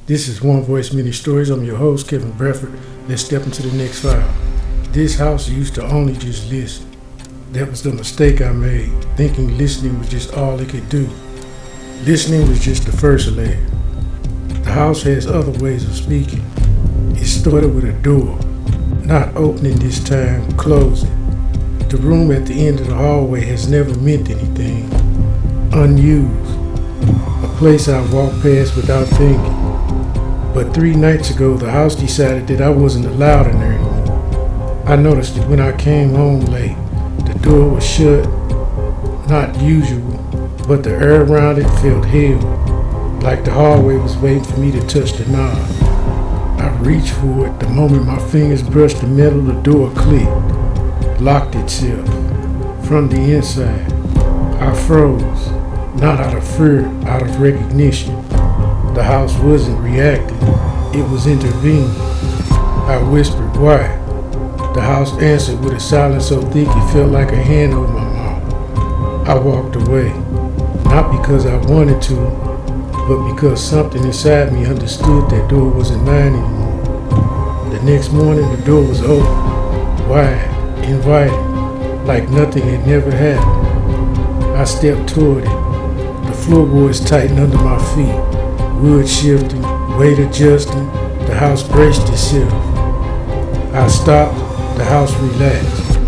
This is One Voice Many Stories. I'm your host, Kevin Bradford. Let's step into the next file. This house used to only just listen. That was the mistake I made, thinking listening was just all it could do. Listening was just the first layer. The house has other ways of speaking. It started with a door, not opening this time, closing. The room at the end of the hallway has never meant anything. Unused. A place I walked past without thinking. But 3 nights ago, the house decided that I wasn't allowed in there anymore. I noticed that when I came home late, the door was shut, not usual, but the air around it felt held, like the hallway was waiting for me to touch the knob. I reached for it. The moment my fingers brushed the metal, the door clicked, locked itself from the inside. I froze, not out of fear, out of recognition. The house wasn't reacting, it was intervening. I whispered, "Why?" The house answered with a silence so thick it felt like a hand over my mouth. I walked away, not because I wanted to, but because something inside me understood that door wasn't mine anymore. The next morning, the door was open, wide, inviting, like nothing had never happened. I stepped toward it. The floorboards tightened under my feet, wood shifting, weight adjusting. The house braced itself. I stopped. The house relaxed.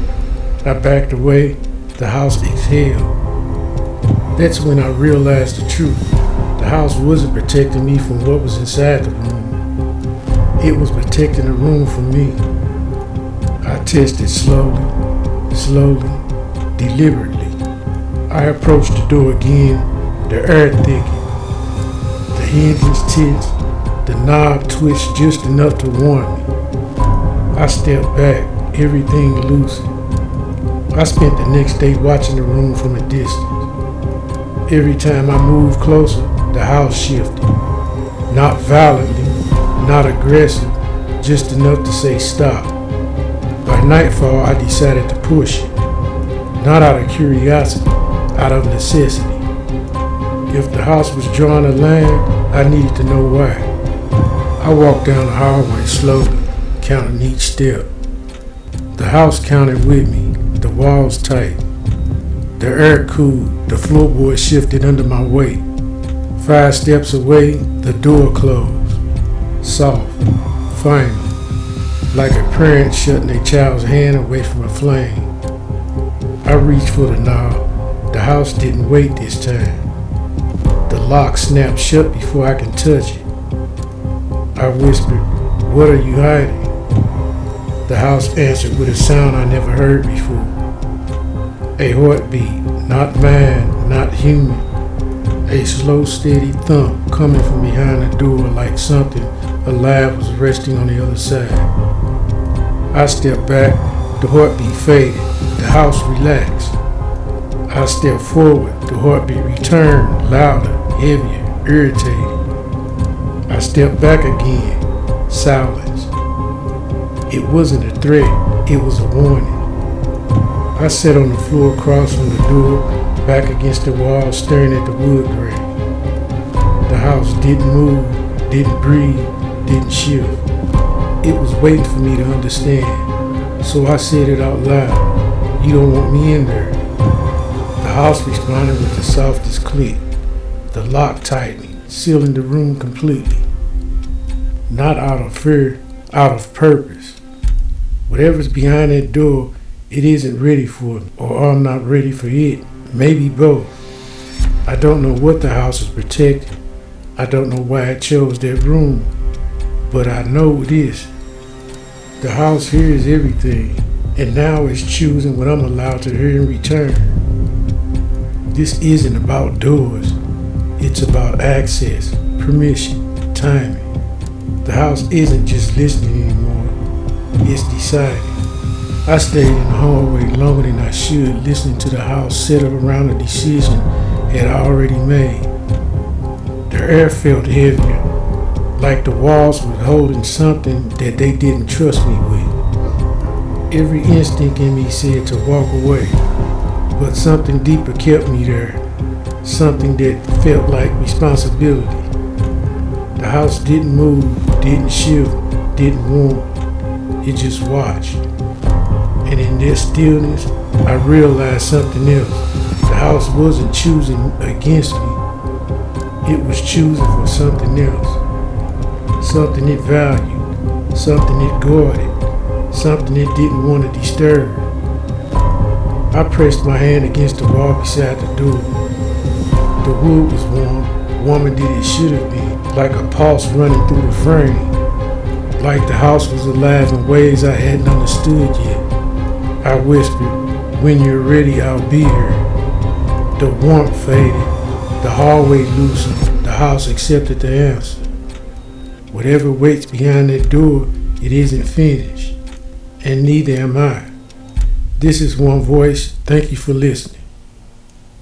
I backed away. The house exhaled. That's when I realized the truth. The house wasn't protecting me from what was inside the room. It was protecting the room from me. I tested slowly, deliberately. I approached the door again. The air thickened. The hinges tensed. The knob twitched just enough to warn me. I stepped back, everything loosened. I spent the next day watching the room from a distance. Every time I moved closer, the house shifted. Not violently, not aggressive, just enough to say stop. By nightfall, I decided to push it. Not out of curiosity, out of necessity. If the house was drawing a line, I needed to know why. I walked down the hallway slowly, counting each step. The house counted with me, the walls tight. The air cooled, the floorboard shifted under my weight. 5 steps away, the door closed. Soft, final, like a parent shutting a child's hand away from a flame. I reached for the knob. The house didn't wait this time. The lock snapped shut before I could touch it. I whispered, "What are you hiding?" The house answered with a sound I never heard before. A heartbeat, not mine, not human. A slow, steady thump coming from behind the door like something alive was resting on the other side. I stepped back, the heartbeat faded, the house relaxed. I stepped forward, the heartbeat returned, louder, heavier, irritated. I stepped back again, silence. It wasn't a threat, it was a warning. I sat on the floor across from the door, back against the wall, staring at the wood grain. The house didn't move, didn't breathe, didn't shift. It was waiting for me to understand, so I said it out loud. "You don't want me in there." The house responded with the softest click, the lock tightening, sealing the room completely. Not out of fear, out of purpose. Whatever's behind that door, it isn't ready for me, or I'm not ready for it. Maybe both. I don't know what the house is protecting. I don't know why it chose that room. But I know this. The house hears everything, and now it's choosing what I'm allowed to hear in return. This isn't about doors. It's about access, permission, timing. The house isn't just listening anymore. It's deciding. I stayed in the hallway longer than I should, listening to the house settle around a decision it had already made. The air felt heavier, like the walls were holding something that they didn't trust me with. Every instinct in me said to walk away, but something deeper kept me there, something that felt like responsibility. The house didn't move, didn't shift, didn't warm. It just watched. And in that stillness, I realized something else. The house wasn't choosing against me. It was choosing for something else. Something it valued, something it guarded, something it didn't want to disturb. I pressed my hand against the wall beside the door. The wood was warmer than it should have been, like a pulse running through the frame, like the house was alive in ways I hadn't understood yet. I whispered, "When you're ready, I'll be here." The warmth faded, the hallway loosened, the house accepted the answer. Whatever waits behind that door, it isn't finished, and neither am I. This is One Voice. Thank you for listening.